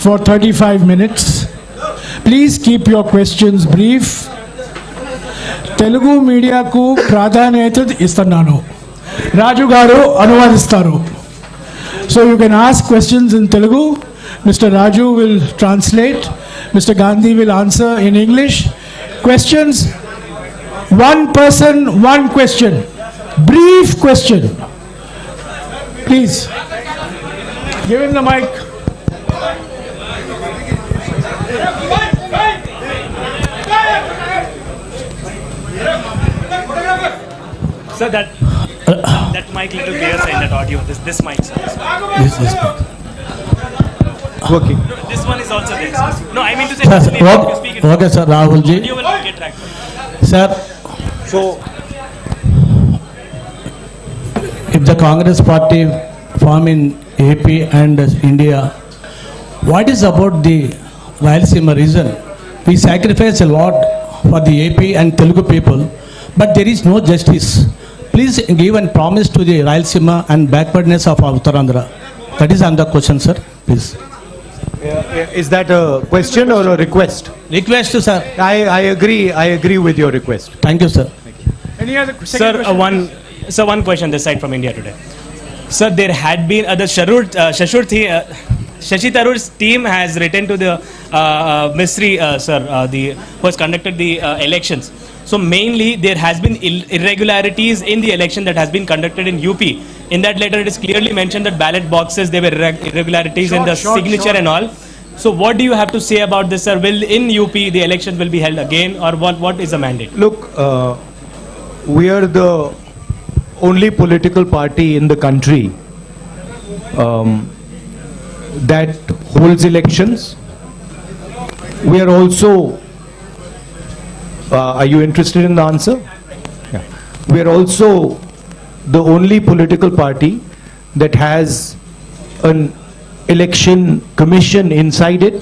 for 35 minutes. Please keep your questions brief. Telugu media ku pradhanayata istannanu. Raju garu anuvadistaru. So you can ask questions in Telugu. Mr. Raju will translate. Mr. Gandhi will answer in English. Questions, one person, one question. Brief question. Please. Give him the mic. Sir, that mic little clear side, that audio. This mic, sir. This mic. Okay. No, this one is also there, sir. No, I mean to say, Sir, actually, if you speak in okay, sir, Rahul ji. you will get tracked. Sir, So, if the Congress party form in AP and India, what is about the Rayalaseema region? We sacrifice a lot for the AP and Telugu people, but there is no justice. Please give and promise to the Rayalaseema and backwardness of Uttarandhra. That is another question, sir. Please. is that a question or a request? Request, sir. I agree with your request. Thank you, sir. Any other second Sir, question? one question this side from India today. Sir, there had been the Shashi Tharoor's team has written to the ministry, sir, who has conducted the elections. So mainly there has been irregularities in the election that has been conducted in UP. In that letter, it is clearly mentioned that ballot boxes, there were irregularities in the signature and all. So what do you have to say about this, sir? Will in UP the elections will be held again, or what is the mandate? Look, we are the only political party in the country that holds elections. We are also, are you interested in the answer? Yeah. We are also the only political party that has an election commission inside it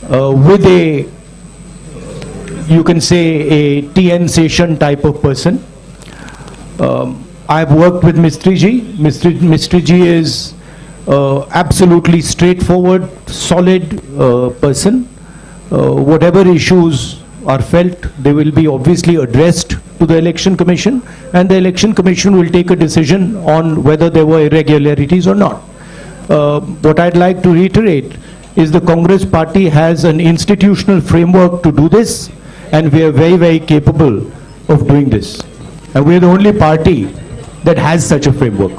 with a, you can say, a TN session type of person. I've worked with Mistry Ji. Mistry Ji is absolutely straightforward, solid person. Whatever issues are felt, they will be obviously addressed to the election commission, and the election commission will take a decision on whether there were irregularities or not. What I'd like to reiterate is the Congress party has an institutional framework to do this, and we are very, very capable of doing this. And we are the only party that has such a framework.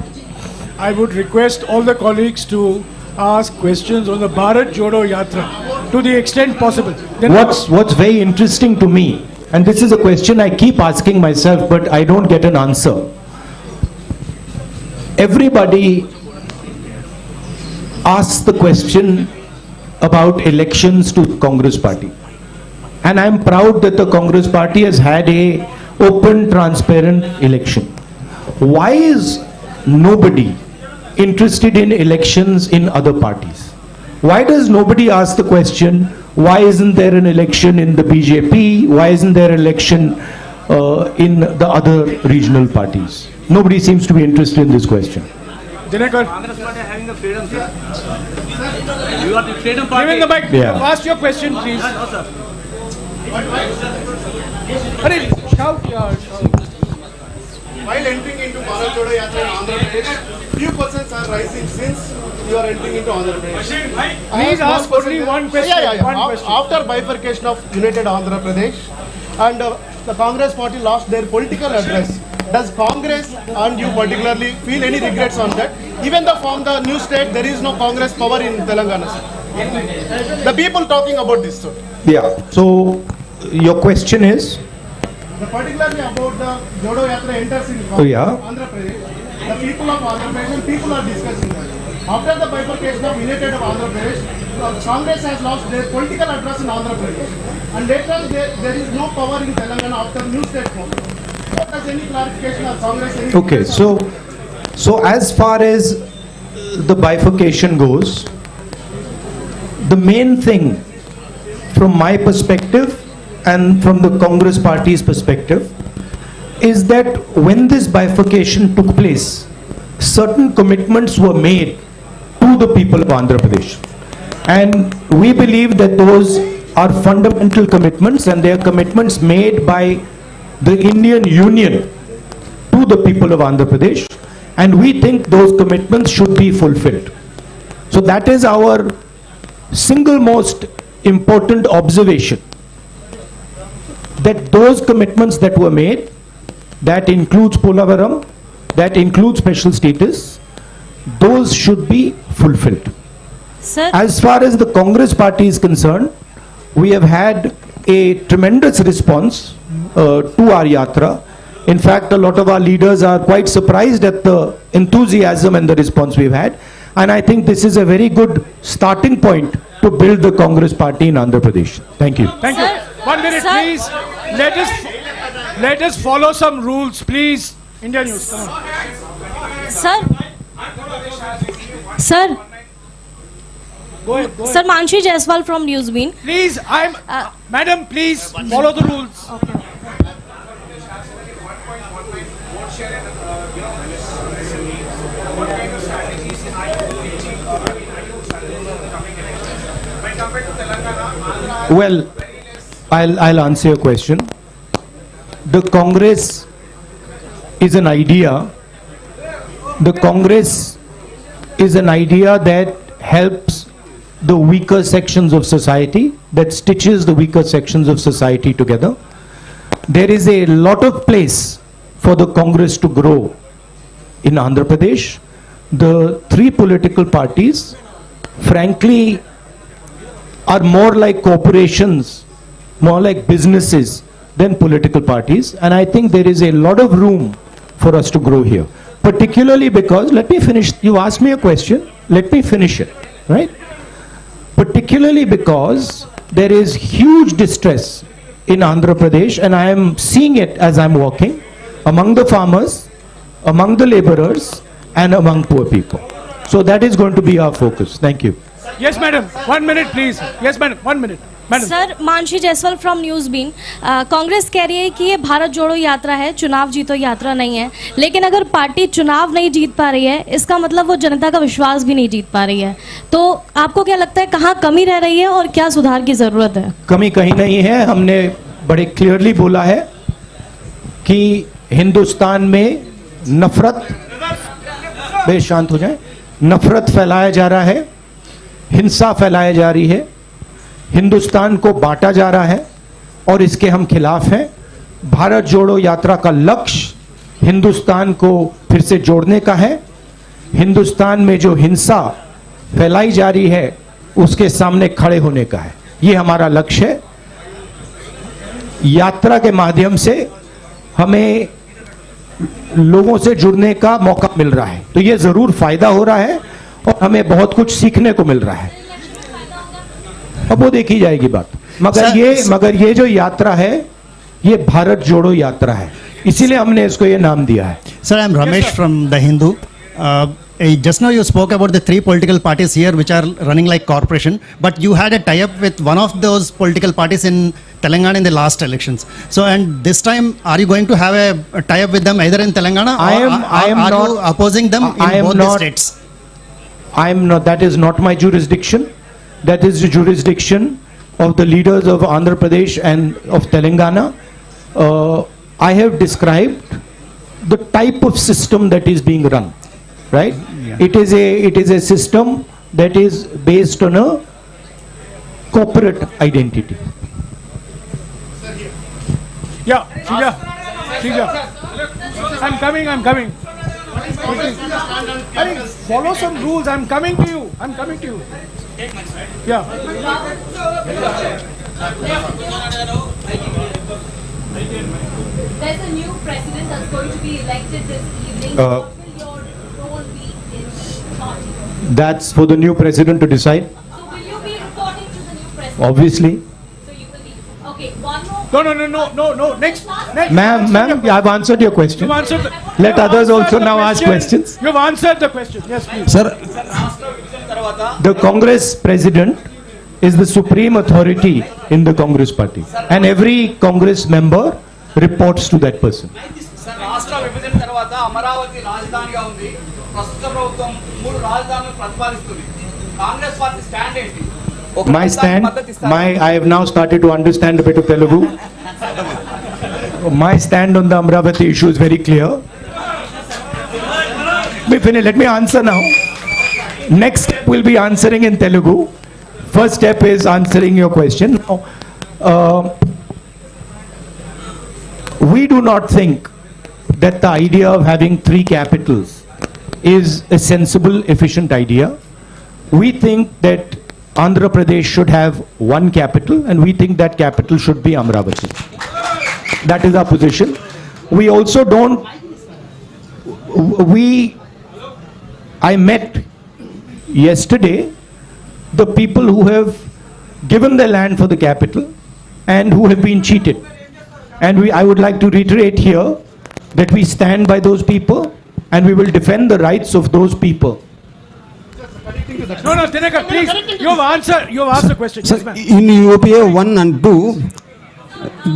I would request all the colleagues to ask questions on the Bharat Jodo Yatra to the extent possible. Then What's very interesting to me, and this is a question I keep asking myself, but I don't get an answer. Everybody asks the question about elections to Congress party. And I'm proud that the Congress party has had a open, transparent election. Why is nobody interested in elections in other parties? Why does nobody ask the question, why isn't there an election in the BJP? Why isn't there an election in the other regional parties? Nobody seems to be interested in this question. Dinakar, Congress party having the freedom, sir. You are the freedom party. give him the mic. Yeah. Ask your question, please. No, sir. Hurry, shout. While entering into Bharat Jodo Yatra in Andhra Pradesh, few persons are rising since you are entering into Andhra Pradesh. Please ask only one question. One question. After bifurcation of United Andhra Pradesh and the Congress party lost their political address, does Congress and you particularly feel any regrets on that? Even though from the new state there is no Congress power in Telangana, sir. The people talking about this, sir. Yeah. So your question is? Particularly about the Jodo Yatra enters in Andhra Pradesh, the people of Andhra Pradesh and people are discussing that. After the bifurcation of United of Andhra Pradesh, Congress has lost their political address in Andhra Pradesh, and later there is no power in Telangana after new state form. Does any clarification of Congress? Okay, so as far as the bifurcation goes, the main thing from my perspective and from the Congress party's perspective is that when this bifurcation took place, certain commitments were made to the people of Andhra Pradesh. And we believe that those are fundamental commitments, and they are commitments made by the Indian Union to the people of Andhra Pradesh, and we think those commitments should be fulfilled. So that is our single most important observation, that those commitments that were made, that includes Polavaram, that includes special status, those should be fulfilled. Sir, As far as the Congress party is concerned, we have had a tremendous response to our Yatra. In fact, a lot of our leaders are quite surprised at the enthusiasm and the response we've had. And I think this is a very good starting point to build the Congress party in Andhra Pradesh. Thank you. Thank you. Sir, 1 minute, sir. please. Let us follow some rules, please. India News, come on. sir, Go ahead, go ahead. sir, Manshi Jaiswal from Newsbeat. Please, Madam, please follow the rules. Well, I'll answer your question. The Congress is an idea. The Congress is an idea that helps the weaker sections of society, that stitches the weaker sections of society together. There is a lot of place for the Congress to grow in Andhra Pradesh. The three political parties, frankly, are more like corporations, more like businesses than political parties. And I think there is a lot of room for us to grow here. Particularly because, let me finish, you asked me a question, let me finish it, right? Particularly because there is huge distress in Andhra Pradesh, and I am seeing it as I'm walking, among the farmers, among the laborers, and among poor people. So that is going to be our focus. Thank you. Yes, madam. 1 minute, please. Yes, madam. 1 minute. Madam. Sir, Mansi Jaiswal from Newsbeen. Congress कह रही है कि ये भारत जोड़ो यात्रा है, चुनाव जीतो यात्रा नहीं है. लेकिन अगर पार्टी चुनाव नहीं जीत पा रही है, इसका मतलब वो जनता का विश्वास भी नहीं जीत पा रही है. तो आपको क्या लगता है, कहाँ कमी रह रही है और क्या सुधार की जरूरत है? कमी कहीं नहीं है. हमने बड़े क्लियरली बोला है कि हिंदुस्तान में नफरत, बे शांत हो जाए, नफरत फैलाया जा रहा है, हिंसा फैलाई जा रही है, हिंदुस्तान को बांटा जा रहा है और इसके हम खिलाफ हैं. भारत जोड़ो यात्रा का लक्ष्य हिंदुस्तान को फिर से जोड़ने का है. हिंदुस्तान में जो हिंसा फैलाई जा रही है उसके सामने खड़े होने का है. ये हमारा लक्ष्य है. यात्रा के माध्यम से हमें लोगों से जुड़ने का मौका मिल रहा है, तो ये जरूर फायदा हो रहा है और हमें बहुत कुछ सीखने को मिल रहा है. अब वो देखी जाएगी बात. मगर ये जो यात्रा है ये भारत जोड़ो यात्रा है, इसीलिए हमने इसको ये नाम दिया है. Sir, I am Ramesh from The Hindu. Just now you spoke about the three political parties here which are running like corporation, but you had a tie-up with one of those political parties in Telangana in the last elections. So, and this time, are you going to have a tie-up with them either in Telangana or are you opposing them in both the states? I am not. That is not my jurisdiction. That is the jurisdiction of the leaders of Andhra Pradesh and of Telangana. I have described the type of system that is being run. Right? Yeah. It is a system that is based on a corporate identity. Yeah, Srija. I'm coming. I mean, follow some rules. I'm coming to you. Yeah. There's a new president that's going to be elected this evening. What will your role be in the party? That's for the new president to decide. So will you be reporting to the new president? Obviously. So you will be. Okay, one more. No. Next. Ma'am, I've answered your question. You've answered Let you've others answered also the now ask question. questions. You've answered the question. Yes, please. Sir, The Congress president is the supreme authority in the Congress party. And every Congress member reports to that person. Sir రాష్ట్ర విభజన తర్వాత అమరావతి రాజధానిగా ఉంది. ప్రస్తుత ప్రభుత్వం 3 రాజధానులను ప్రతిపాదిస్తుంది. Congress party stand ఏంటి? ఒక My వర్గానికి stand, మద్దతు ఇస్తారా? I have now started to understand a bit of Telugu. My stand on the Amravati issue is very clear. Let me answer now. Next step will be answering in Telugu. First step is answering your question. We do not think that the idea of having 3 capitals is a sensible, efficient idea. We think that Andhra Pradesh should have 1 capital, and we think that capital should be Amravati. That is our position. We also don't, I met yesterday the people who have given their land for the capital and who have been cheated. And I would like to reiterate here that we stand by those people and we will defend the rights of those people. No, Dinakar, please. You have asked the question. Yes, ma'am. In UPA 1 and 2,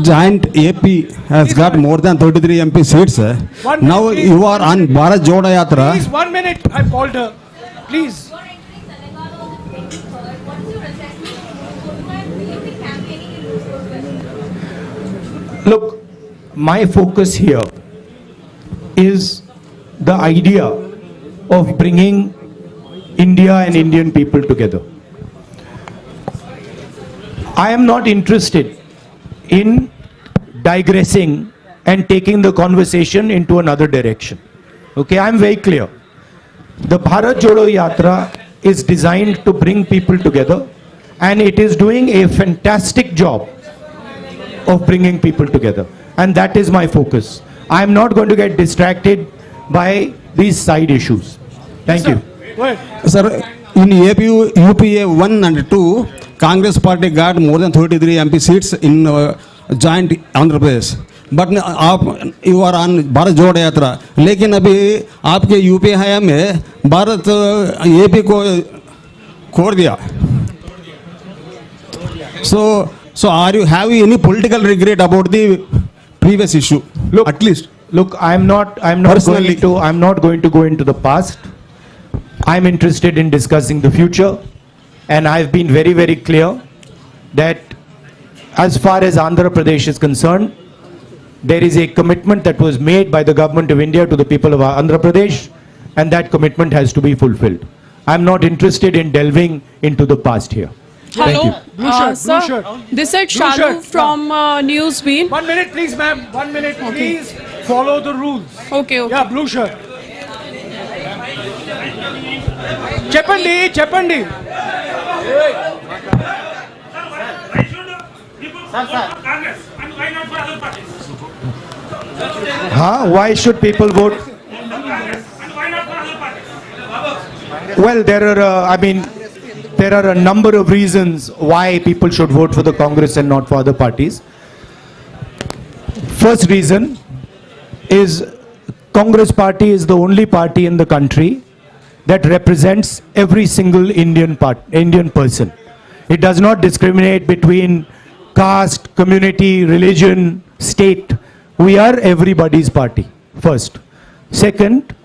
joint AP has got more than 33 MP seats. One minute, Now please. you are on Bharat Jodo Yatra. Please, 1 minute. I've called her. Please. You are entering Telangana on the 23rd. What is your assessment of Mogulaiah BJP campaigning in this west? Look, my focus here is the idea of bringing India and Indian people together. I am not interested in digressing and taking the conversation into another direction. Okay, I am very clear. The Bharat Jodo Yatra is designed to bring people together, and it is doing a fantastic job of bringing people together, and that is my focus. I am not going to get distracted by these side issues. Thank you. Go ahead. Sir, in UPA 1 and 2, Congress party got more than 33 MP seats in joint Andhra Pradesh. But आप you are on Bharat जोड़ो यात्रा, लेकिन अभी आपके UP हया में Bharat AP को खोड़ दिया. So are you having any political regret about the previous issue? Look, At least. Look, I'm not Personally. going to go into the past. I'm interested in discussing the future, and I've been very, very clear that as far as Andhra Pradesh is concerned, there is a commitment that was made by the government of India to the people of Andhra Pradesh, and that commitment has to be fulfilled. I'm not interested in delving into the past here. Thank you. Blue shirt, blue shirt. This is Blue Shalu shirt. from Newsbeat. 1 minute, please, ma'am. 1 minute, please. Follow the rules. Okay. Yeah, blue shirt. Cheppandi. Why should people vote? Well, there are a number of reasons why people should vote for the Congress and not for other parties. First reason is Congress party is the only party in the country that represents every single Indian person. It does not discriminate between caste, community, religion, state. We are everybody's party, first. Second,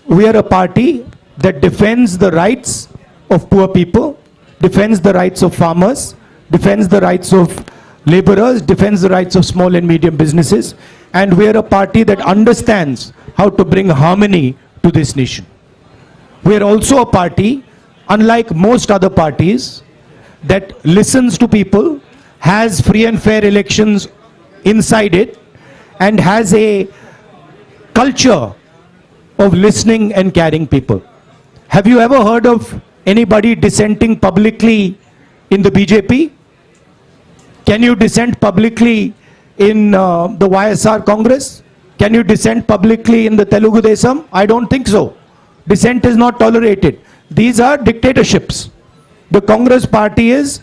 we are a party that defends the rights of poor people, defends the rights of farmers, defends the rights of laborers, defends the rights of small and medium businesses, and we are a party that understands how to bring harmony to this nation. We are also a party, unlike most other parties, that listens to people, has free and fair elections inside it, and has a culture of listening and caring people. Have you ever heard of anybody dissenting publicly in the BJP? Can you dissent publicly in the YSR Congress? Can you dissent publicly in the Telugu Desam? I don't think so. Dissent is not tolerated. These are dictatorships. The Congress party is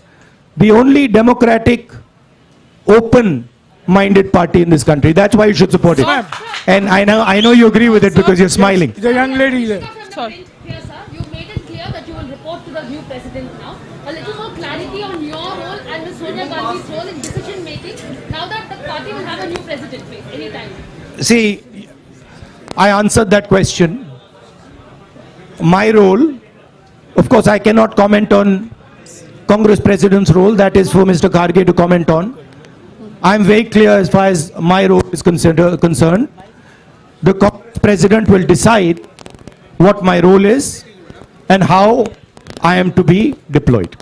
the only democratic, open-minded party in this country. That's why you should support it. And I know you agree with it because you're smiling. The young lady there. Sorry. Here, sir, you made it clear that you will report to the new president now. A little more clarity on your role and Ms. Sonia Gandhi's role in decision making now that the party will have a new president anytime. See, I answered that question. My role Of course, I cannot comment on Congress President's role. That is for Mr. Kharge to comment on. I am very clear as far as my role is concerned. The Congress President will decide what my role is and how I am to be deployed.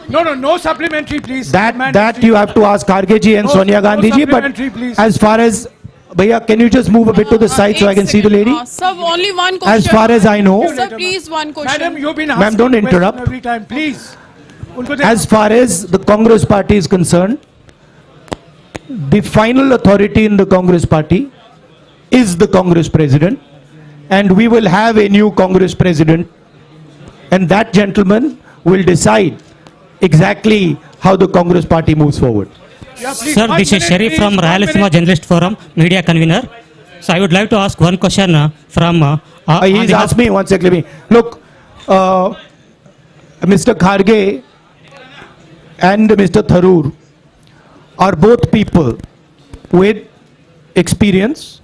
No supplementary, please. That you have to ask Kharge ji and No- Sonia no Gandhi ji. But supplementary, please. as far as, Bhaiya, can you just move a bit to the side so I can see the lady? Sir, only one question. As far as I know, Sir, please, one question. Madam, you've been Ma'am, asking don't question interrupt. every time, please. Unko as far as the Congress party is concerned, the final authority in the Congress party is the Congress President, and we will have a new Congress President, and that gentleman will decide exactly how the Congress party moves forward. Yeah, please, Sir, 1 this is minute, Sharif please, from 1 Rayalaseema minute. Journalist Forum, media convener. So I would like to ask one question from. on He's behalf- asked me, one second, let me. Look, Mr. Kharge and Mr. Tharoor are both people with experience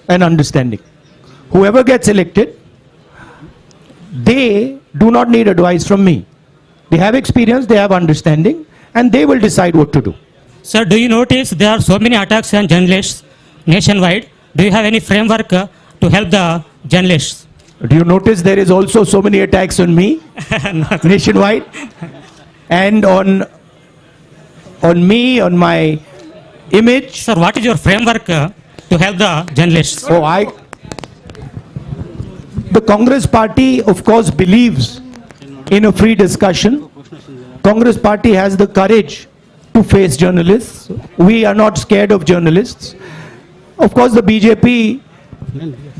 and understanding. Whoever gets elected, they do not need advice from me. They have experience, they have understanding, and they will decide what to do. Sir, do you notice there are so many attacks on journalists nationwide? Do you have any framework to help the journalists? Do you notice there is also so many attacks on me nationwide and on me, on my image? Sir, what is your framework to help the journalists? The Congress party, of course, believes in a free discussion. Congress party has the courage to face journalists. We are not scared of journalists. Of course, the BJP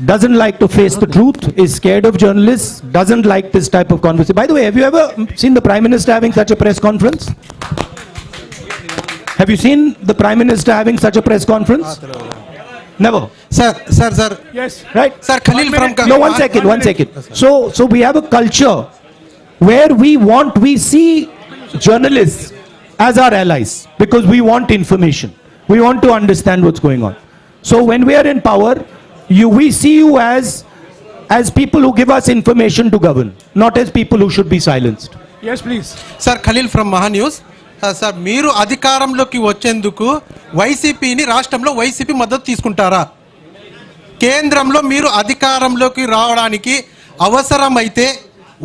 doesn't like to face the truth, is scared of journalists, doesn't like this type of conversation. By the way, have you ever seen the Prime Minister having such a press conference? Have you seen the Prime Minister having such a press conference? Never. Sir. Yes. Right? Sir, Khalil from... No, one second. So we have a culture where we see journalists as our allies because we want information. We want to understand what's going on. So when we are in power, we see you as people who give us information to govern, not as people who should be silenced. Yes, please. Sir, Khalil from Maha News. Sir, మీరు అధికారంలోకి వచ్చేందుకు వైసీపీని రాష్ట్రంలో YCP మద్దతు తీసుకుంటారా? కేంద్రంలో మీరు అధికారంలోకి రావడానికి అవసరమైతే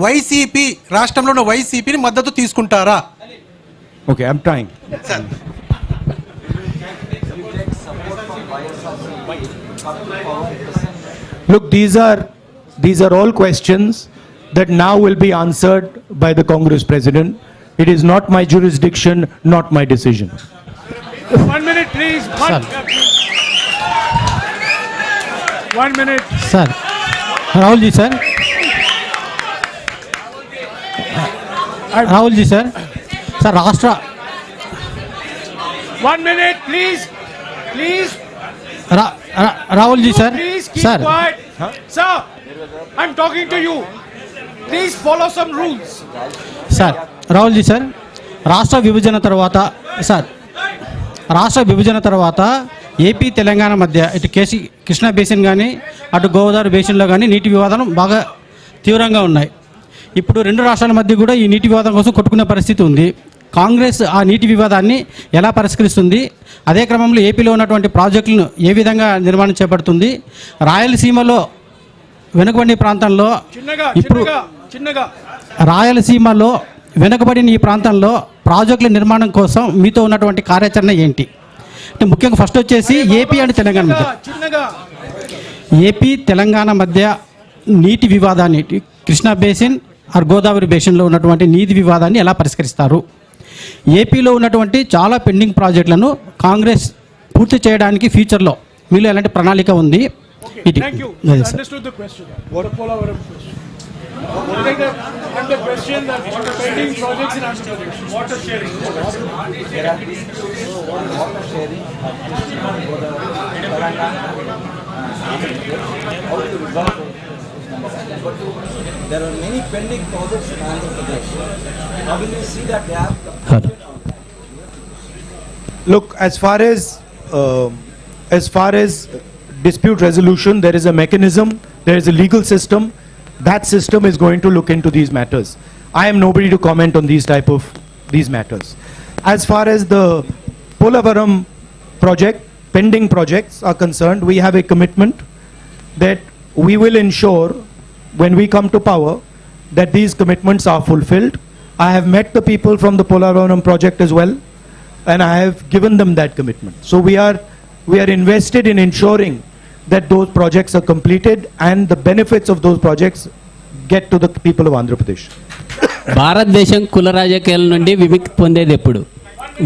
వైసీపీ రాష్ట్రంలో ఉన్న వైసీపీని మద్దతు తీసుకుంటారా? Okay, I'm trying. Look, these are all questions that now will be answered by the Congress President. It is not my jurisdiction, not my decision. 1 minute, please. 1 minute. Sir, Rahul ji, sir. Rahul ji, sir. Sir, Rashtra. 1 minute, please. Please. Rahul ji, sir. Please keep Sir. quiet. Sir, I'm talking to you. Please follow some rules. Sir Rahul ji sir రాష్ట్ర విభజన తర్వాత AP Telangana మధ్య ఇటు Krishna basin కానీ అటు గోదావరి బేసిన్లో కానీ నీటి వివాదం బాగా తీవ్రంగా ఉన్నాయి. ఇప్పుడు రెండు రాష్ట్రాల మధ్య కూడా ఈ నీటి వివాదం కోసం కొట్టుకునే పరిస్థితి ఉంది. కాంగ్రెస్ ఆ నీటి వివాదాన్ని ఎలా పరిష్కరిస్తుంది? అదే క్రమంలో ఏపీలో ఉన్నటువంటి ప్రాజెక్టులను ఏ విధంగా నిర్మాణం చేపడుతుంది? రాయలసీమలో వెనుకబడిన ప్రాంతంలో ఇప్పుడు రాయలసీమలో వెనుకబడిన ఈ ప్రాంతంలో ప్రాజెక్టుల నిర్మాణం కోసం మీతో ఉన్నటువంటి కార్యాచరణ ఏంటి? అంటే ముఖ్యంగా ఫస్ట్ వచ్చేసి ఏపీ అండ్ తెలంగాణ మధ్య నీటి వివాదాన్ని కృష్ణా బేసిన్ ఆర్ గోదావరి బేసిన్లో ఉన్నటువంటి నీటి వివాదాన్ని ఎలా పరిష్కరిస్తారు? ఏపీలో ఉన్నటువంటి చాలా పెండింగ్ ప్రాజెక్టులను కాంగ్రెస్ పూర్తి చేయడానికి ఫ్యూచర్లో మీలో ఎలాంటి ప్రణాళిక ఉంది? Thank you. Understood the question. What the follow-up question? And the question that pending projects in Andhra Pradesh. Water sharing. There are many pending projects in Andhra Pradesh. How will you see that they have? Look, as far as dispute resolution, there is a mechanism, there is a legal system that system is going to look into these matters. I am nobody to comment on these matters. As far as the Polavaram project, pending projects are concerned, we have a commitment that we will ensure when we come to power that these commitments are fulfilled. I have met the people from the Polavaram project as well, and I have given them that commitment. So we are invested in ensuring that those projects are completed and the benefits of those projects get to the people of Andhra Pradesh. భారతదేశం కుల రాజకీయాల నుండి విముక్తి పొందేది ఎప్పుడు?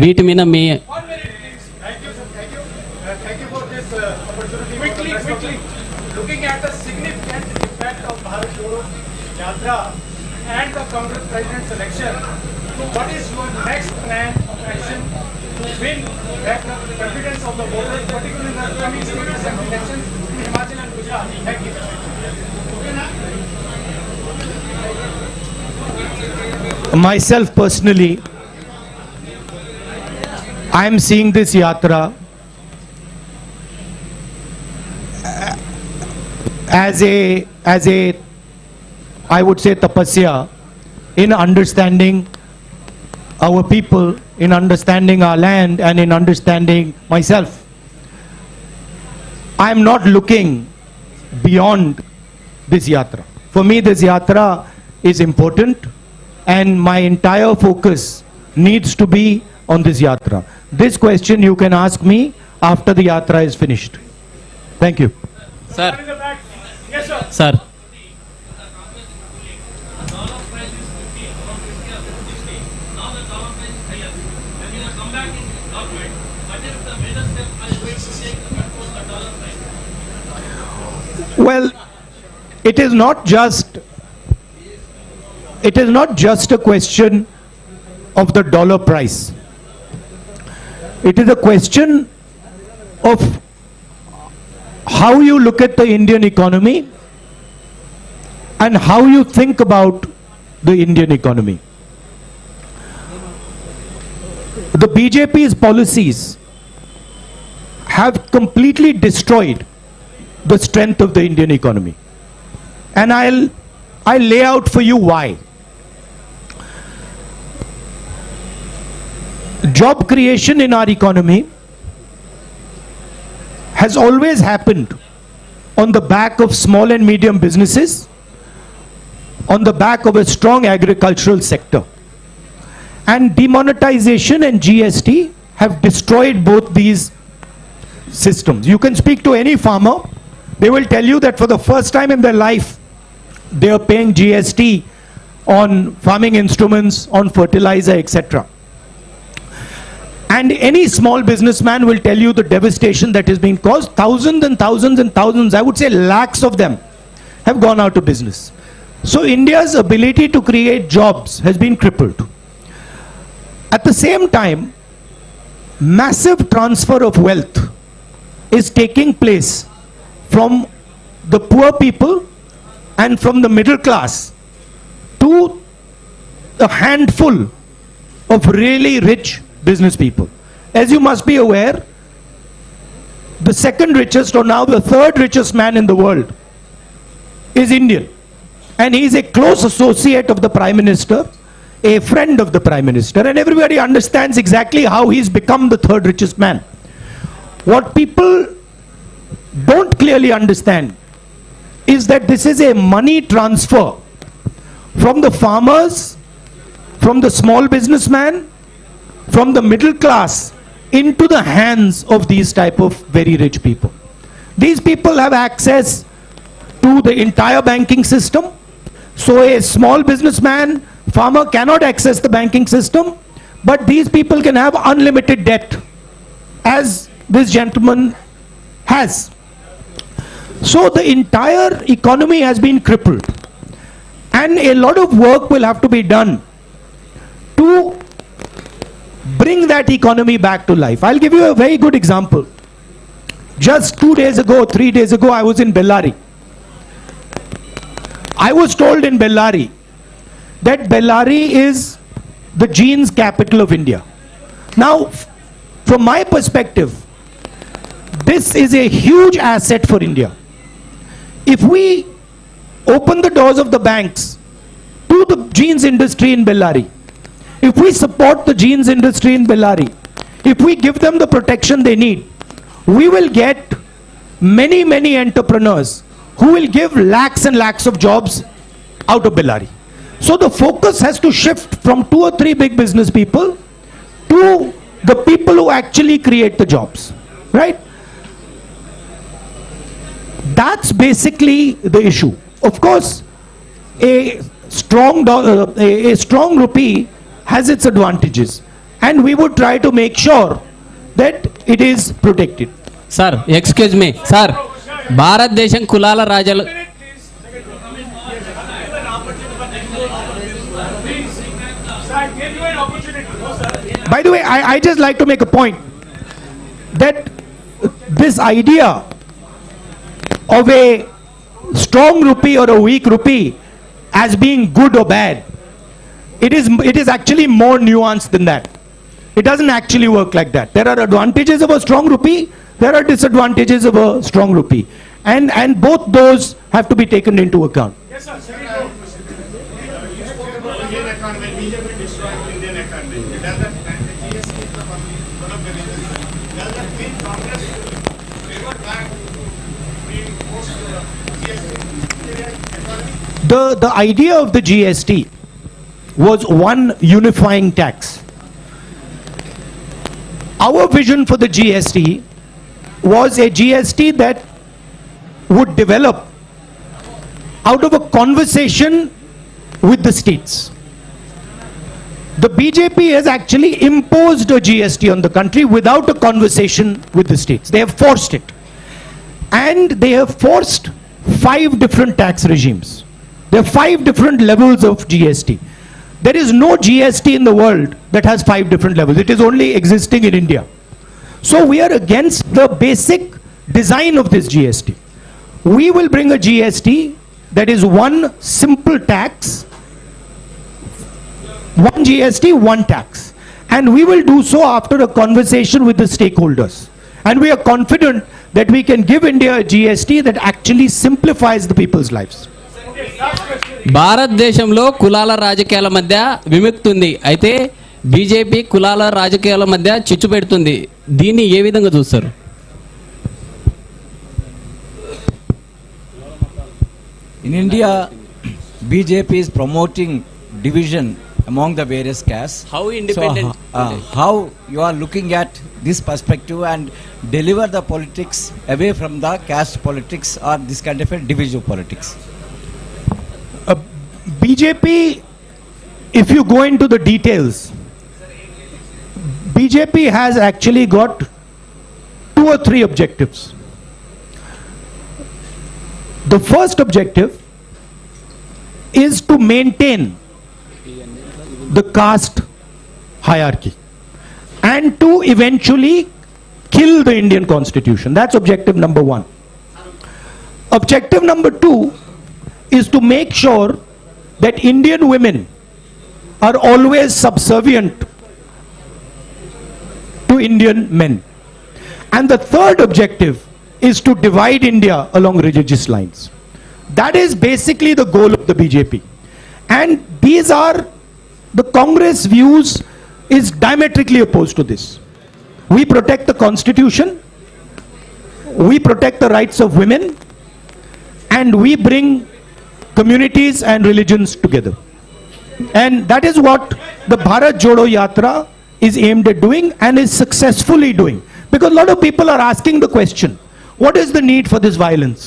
వీటి మీద మీ Looking at the significant impact of Bharat Jodo Yatra and the Congress President's election, what is your next plan of action to win back the confidence of the voters, particularly in the coming state assembly elections in Himachal and Gujarat? Thank you. Myself personally, I am seeing this yatra as a I would say tapasya in understanding our people, in understanding our land, and in understanding myself. I am not looking beyond this yatra. For me, this yatra is important, and my entire focus needs to be on this yatra. This question you can ask me after the yatra is finished. Thank you. Sir. Yes, sir. Sir. Well, it is not just a question of the dollar price. It is a question of how you look at the Indian economy and how you think about the Indian economy. The BJP's policies have completely destroyed the strength of the Indian economy. And I'll lay out for you why. Job creation in our economy has always happened on the back of small and medium businesses, on the back of a strong agricultural sector. And demonetization and GST have destroyed both these systems. You can speak to any farmer, they will tell you that for the first time in their life, they are paying GST on farming instruments, on fertilizer, etc. And any small businessman will tell you the devastation that has been caused. Thousands and thousands and thousands, I would say lakhs of them, have gone out of business. So India's ability to create jobs has been crippled. At the same time, massive transfer of wealth is taking place from the poor people and from the middle class to a handful of really rich business people. As you must be aware, the second richest, or now the third richest man in the world is Indian. And he is a close associate of the Prime Minister, a friend of the Prime Minister, and everybody understands exactly how he's become the third richest man. What people don't clearly understand is that this is a money transfer from the farmers, from the small businessman, from the middle class into the hands of these type of very rich people. These people have access to the entire banking system. So a small businessman, farmer cannot access the banking system, but these people can have unlimited debt, as this gentleman has. So the entire economy has been crippled, and a lot of work will have to be done to bring that economy back to life. I'll give you a very good example. Just 2 days ago, 3 days ago, I was in Bellary. I was told in Bellary that Bellary is the jeans capital of India. Now, from my perspective, this is a huge asset for India. If we open the doors of the banks to the jeans industry in Bellary, if we support the jeans industry in Bellary, if we give them the protection they need, we will get many, many entrepreneurs who will give lakhs and lakhs of jobs out of Bellary. So the focus has to shift from 2 or 3 big business people to the people who actually create the jobs, right? That's basically the issue. Of course, a strong rupee has its advantages, and we would try to make sure that it is protected. Sir excuse me sir భారతదేశం కులాల రాజాలు By the way, I just like to make a point that this idea of a strong rupee or a weak rupee as being good or bad, it is actually more nuanced than that. It doesn't actually work like that. There are advantages of a strong rupee, there are disadvantages of a strong rupee, and both those have to be taken into account. Yes, sir. You spoke about Indian economy, BJP destroying Indian economy. Does that GST is one of the reasons? Does that mean Congress revert back being forced to GST economy? The idea of the GST was one unifying tax. Our vision for the GST was a GST that would develop out of a conversation with the states. The BJP has actually imposed a GST on the country without a conversation with the states. They have forced it. And they have forced 5 different tax regimes. There are 5 different levels of GST. There is no GST in the world that has 5 different levels. It is only existing in India. So we are against the basic design of this GST. We will bring a GST that is one simple tax, one GST, one tax. And we will do so after a conversation with the stakeholders. And we are confident that we can give India a GST that actually simplifies the people's lives. భారతదేశంలో కులాల రాజకీయాల మధ్య విముక్తి ఉంది. అయితే BJP కులాల రాజకీయాల మధ్య చిచ్చు పెడుతుంది. దీన్ని ఏ విధంగా చూస్తారు? In India, BJP is promoting division among the various castes. How independent? So, how you are looking at this perspective and deliver the politics away from the caste politics or this kind of a divisive politics? BJP, if you go into the details, BJP has actually got 2 or 3 objectives. The first objective is to maintain the caste hierarchy and to eventually kill the Indian constitution. That's objective number 1. Objective number 2 is to make sure that Indian women are always subservient to Indian men. And the third objective is to divide India along religious lines. That is basically the goal of the BJP. And these are the Congress views is diametrically opposed to this. We protect the constitution, we protect the rights of women, and we bring communities and religions together. And that is what the Bharat Jodo Yatra is aimed at doing and is successfully doing. Because a lot of people are asking the question, what is the need for this violence?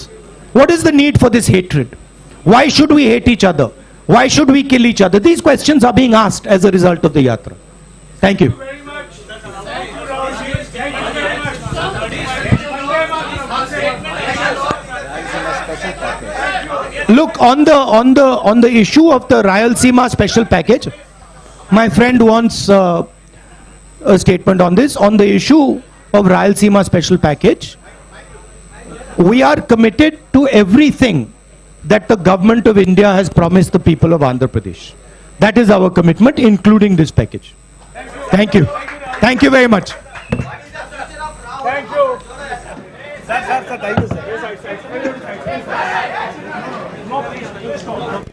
What is the need for this hatred? Why should we hate each other? Why should we kill each other? These questions are being asked as a result of the Yatra. Thank you. Look, on the issue of the Rayalaseema special package, my friend wants a statement on this. On the issue of Rayalaseema special package, we are committed to everything that the government of India has promised the people of Andhra Pradesh. That is our commitment, including this package. Thank you. Thank you very much. Thank you. Sir, thank you, sir. Stop.